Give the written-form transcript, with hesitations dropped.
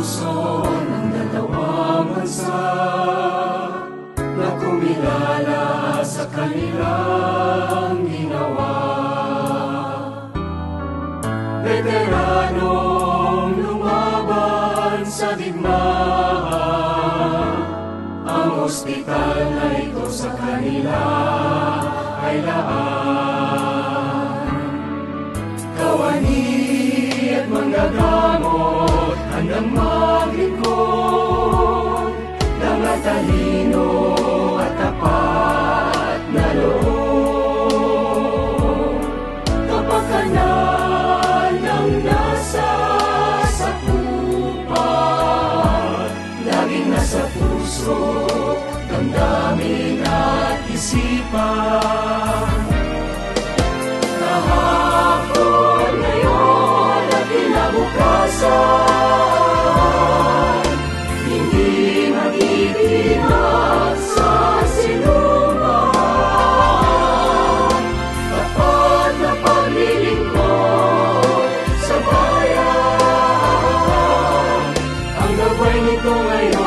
puso ng dalawang bansa na kumilala sa kanilang ginawa. Veteranong lumaban sa digmaan, ang ospital na ito sa kanila ay laan. Kawani at manggagamot, handang maglingkod, mga talino at tapat na loob. Kapakanan ng nasa sakupan, laging nasa puso, damdamin at isipan. Kahapon, ngayon at kinabukasan, hindi mag-ibinat sa sinuman. Tapat na paglilingkod sa bayan, ang gabay nito ngayon